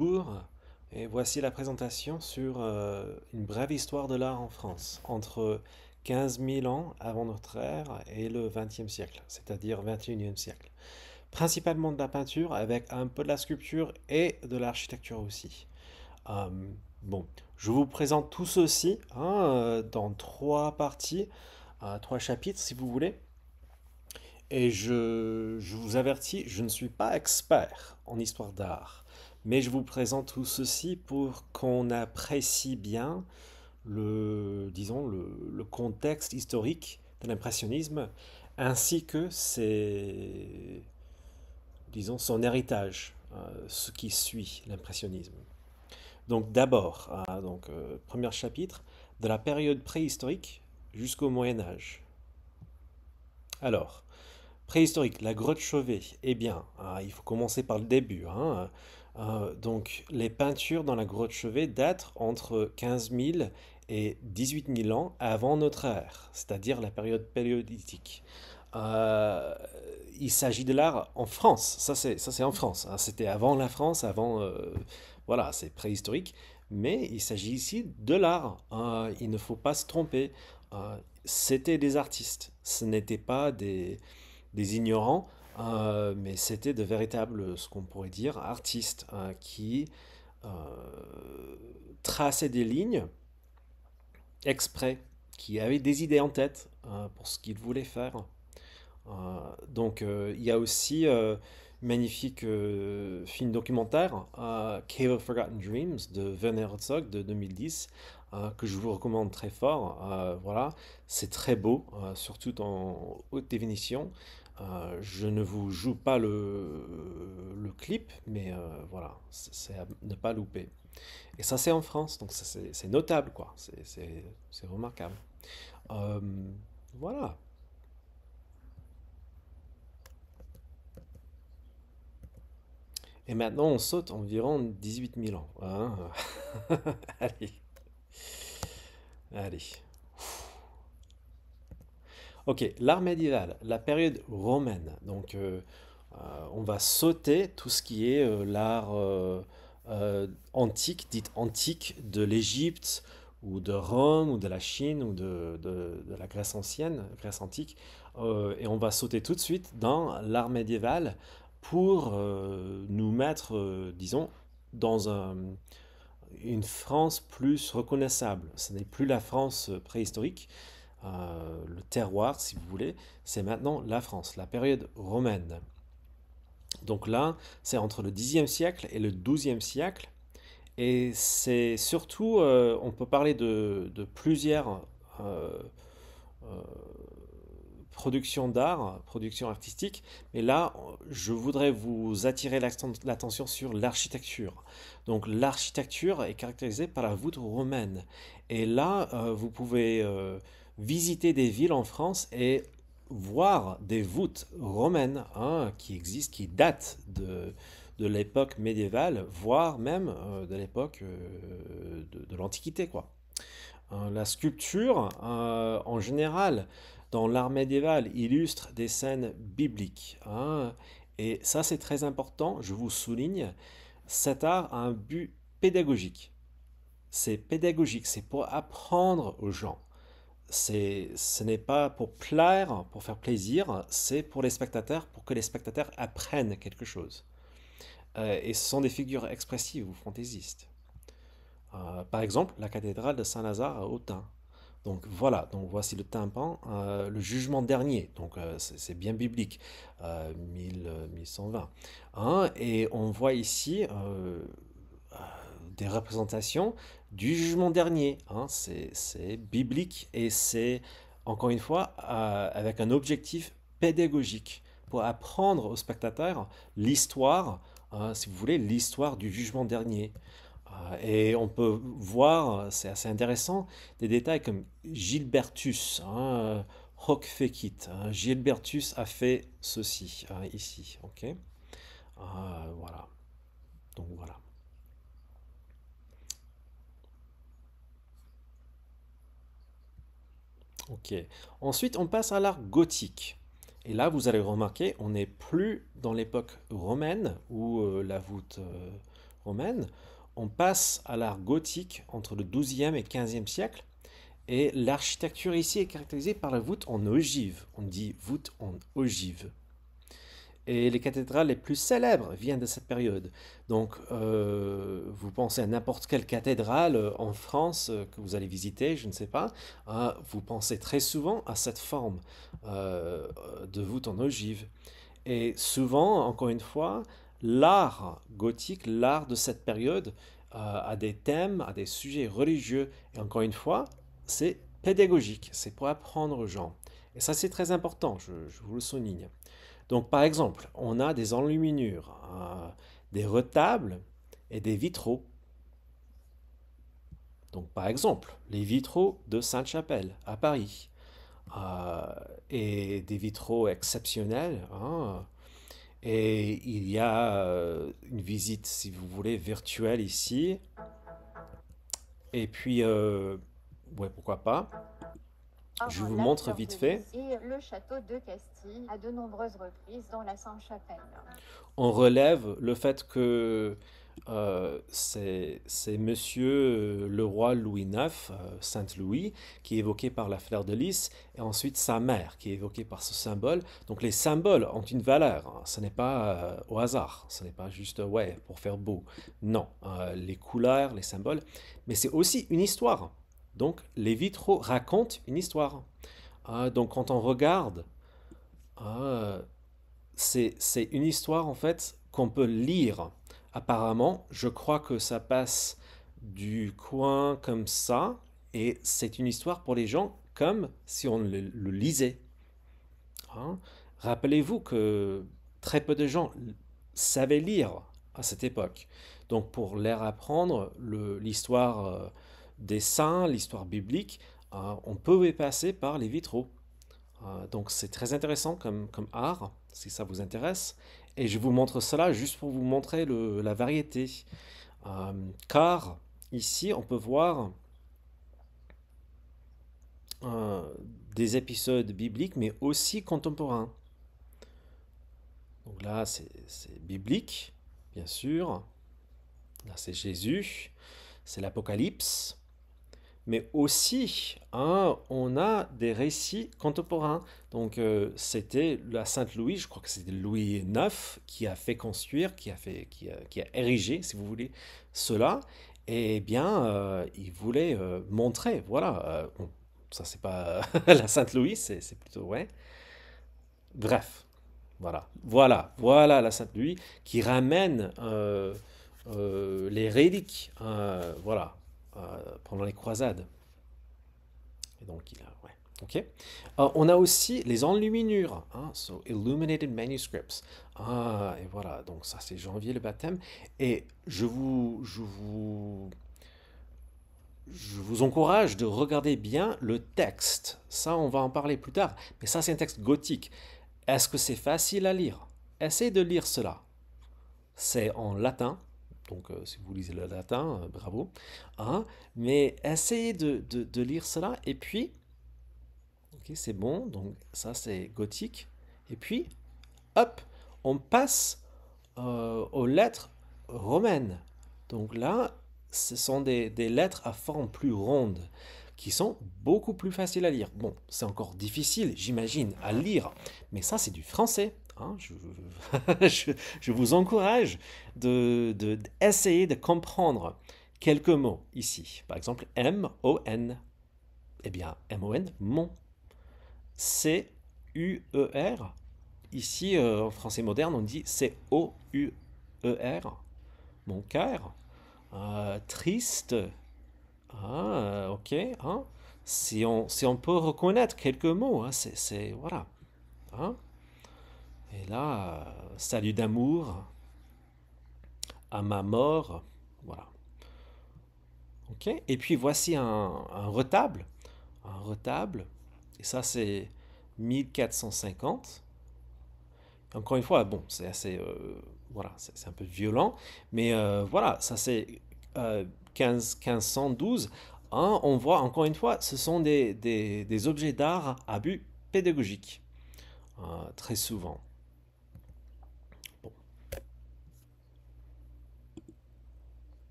Bonjour, et voici la présentation sur une brève histoire de l'art en France, entre 15 000 ans avant notre ère et le XXe siècle, c'est-à-dire 21e siècle. Principalement de la peinture avec un peu de la sculpture et de l'architecture aussi. Euh, bon, je vous présente tout ceci dans trois parties, trois chapitres si vous voulez. Et je vous avertis, je ne suis pas expert en histoire d'art, mais je vous présente tout ceci pour qu'on apprécie bien disons, le contexte historique de l'impressionnisme, ainsi que disons, son héritage, ce qui suit l'impressionnisme. Donc d'abord, premier chapitre, de la période préhistorique jusqu'au Moyen Âge. Alors, préhistorique, la grotte Chauvet. Eh bien, il faut commencer par le début, hein. Donc, les peintures dans la grotte Chauvet datent entre 15 000 et 18 000 ans avant notre ère, c'est-à-dire la période paléolithique. Euh, il s'agit de l'art en France, ça c'est en France, hein. C'était avant la France, voilà, c'est préhistorique, mais il s'agit ici de l'art, hein. Il ne faut pas se tromper. C'était des artistes, ce n'étaient pas des ignorants, mais c'était de véritables, ce qu'on pourrait dire, artistes, qui euh, traçaient des lignes exprès, qui avaient des idées en tête pour ce qu'ils voulaient faire. Il y a aussi magnifique film documentaire, Cave of Forgotten Dreams de Werner Herzog de 2010, que je vous recommande très fort. Voilà, c'est très beau, surtout en haute définition. Je ne vous joue pas le clip, mais voilà, c'est à ne pas louper. Et ça, c'est en France, donc c'est notable, quoi. C'est remarquable. Euh, voilà. Et maintenant, on saute environ 18 000 ans, hein. Allez, allez. Ok, l'art médiéval, la période romaine. On va sauter tout ce qui est l'art antique, dit antique, de l'Égypte ou de Rome ou de la Chine ou de la Grèce ancienne, Grèce antique. Et on va sauter tout de suite dans l'art médiéval pour nous mettre, disons, dans une France plus reconnaissable. Ce n'est plus la France préhistorique, le terroir, si vous voulez, c'est maintenant la France, la période romaine. Donc là, c'est entre le Xe siècle et le XIIe siècle. Et c'est surtout, on peut parler de plusieurs euh, productions d'art, productions artistiques, mais là, je voudrais vous attirer l'attention sur l'architecture. Donc l'architecture est caractérisée par la voûte romaine. Et là, vous pouvez visiter des villes en France et voir des voûtes romaines qui existent, qui datent de l'époque médiévale, voire même de l'époque de l'Antiquité, quoi. La sculpture, en général, dans l'art médiéval, illustre des scènes bibliques, hein. Et ça, c'est très important, je vous souligne, cet art a un but pédagogique. C'est pédagogique, c'est pour apprendre aux gens. Ce n'est pas pour plaire, pour faire plaisir, c'est pour les spectateurs, pour que les spectateurs apprennent quelque chose. Et ce sont des figures expressives ou fantaisistes. Par exemple, la cathédrale de Saint-Lazare à Autun. Donc voilà, donc voici le tympan, le jugement dernier, donc c'est bien biblique, 1120. Hein, et on voit ici des représentations du jugement dernier, hein, c'est biblique et c'est, encore une fois, avec un objectif pédagogique pour apprendre aux spectateurs l'histoire, si vous voulez, l'histoire du jugement dernier. Et on peut voir, c'est assez intéressant, des détails comme Gilbertus, hoc fecit, hein, Gilbertus a fait ceci, ici, ok? Voilà, donc voilà. Ok. Ensuite, on passe à l'art gothique. Et là, vous allez remarquer, on n'est plus dans l'époque romaine où la voûte romaine, on passe à l'art gothique entre le 12e et 15e siècle. Et l'architecture ici est caractérisée par la voûte en ogive. On dit voûte en ogive. Et les cathédrales les plus célèbres viennent de cette période. Donc, vous pensez à n'importe quelle cathédrale en France que vous allez visiter, je ne sais pas, vous pensez très souvent à cette forme euh, de voûte en ogive. Et souvent, encore une fois, l'art gothique, l'art de cette période, a des thèmes, a des sujets religieux. Et encore une fois, c'est pédagogique, c'est pour apprendre aux gens. Et ça, c'est très important, je vous le souligne. Donc, par exemple, on a des enluminures, des retables et des vitraux. Donc, par exemple, les vitraux de Sainte-Chapelle à Paris. euh, et des vitraux exceptionnels, hein. Et il y a une visite, si vous voulez, virtuelle ici. Et puis, ouais, pourquoi pas. Je vous La montre fleur vite de fait. lys et le château de Castille à de nombreuses reprises dans la Sainte-Chapelle. On relève le fait que c'est Monsieur le roi Louis IX, Saint-Louis, qui est évoqué par la fleur de lys, et ensuite sa mère, qui est évoquée par ce symbole. Donc les symboles ont une valeur, hein. Ce n'est pas au hasard, ce n'est pas juste ouais pour faire beau. Non, les couleurs, les symboles, mais c'est aussi une histoire. Donc les vitraux racontent une histoire. Donc quand on regarde, euh, c'est une histoire en fait qu'on peut lire. Apparemment, je crois que ça passe du coin comme ça, et c'est une histoire pour les gens comme si on le lisait, hein. Rappelez-vous que très peu de gens savaient lire à cette époque. Donc pour leur apprendre l'histoire des saints, l'histoire biblique, on peut passer par les vitraux. Donc c'est très intéressant comme art, si ça vous intéresse. Et je vous montre cela juste pour vous montrer la variété. Car ici, on peut voir euh, des épisodes bibliques, mais aussi contemporains. Donc là, c'est biblique, bien sûr. Là, c'est Jésus. C'est l'Apocalypse. Mais aussi, hein, on a des récits contemporains. Donc, c'était la Sainte-Louis, je crois que c'était Louis IX qui a fait construire, qui a érigé, si vous voulez, cela. Et bien, il voulait montrer, voilà, bon, ça c'est pas la Sainte-Louis, c'est plutôt, ouais. Bref, voilà la Sainte-Louis qui ramène les reliques, voilà, pendant les croisades. Et donc, il a, ouais. Ok. On a aussi les enluminures, hein, so illuminated manuscripts. Et voilà, donc ça c'est janvier le baptême. Et je vous encourage de regarder bien le texte. Ça, on va en parler plus tard. Mais ça, c'est un texte gothique. Est-ce que c'est facile à lire? Essayez de lire cela. C'est en latin. Donc, si vous lisez le latin, bravo, hein. Mais essayez de lire cela. Et puis, ok, c'est bon. Donc, ça, c'est gothique. Et puis, hop, on passe aux lettres romaines. Donc là, ce sont des lettres à forme plus ronde qui sont beaucoup plus faciles à lire. Bon, c'est encore difficile, j'imagine, à lire, mais ça, c'est du français, hein. Je vous encourage d'essayer de comprendre quelques mots ici. Par exemple, M-O-N. Eh bien, M-O-N, mon. C-U-E-R. Ici, en français moderne, on dit C-O-U-E-R. Mon cœur. Triste. Ok, hein. Si on peut reconnaître quelques mots, hein, voilà, hein. Et là, salut d'amour, à ma mort, voilà. Ok. Et puis voici un retable, un retable. Et ça, c'est 1450. Encore une fois, bon, c'est assez, voilà, c'est un peu violent, mais voilà, ça c'est 1512. Hein, on voit encore une fois, ce sont des objets d'art à but pédagogique, très souvent.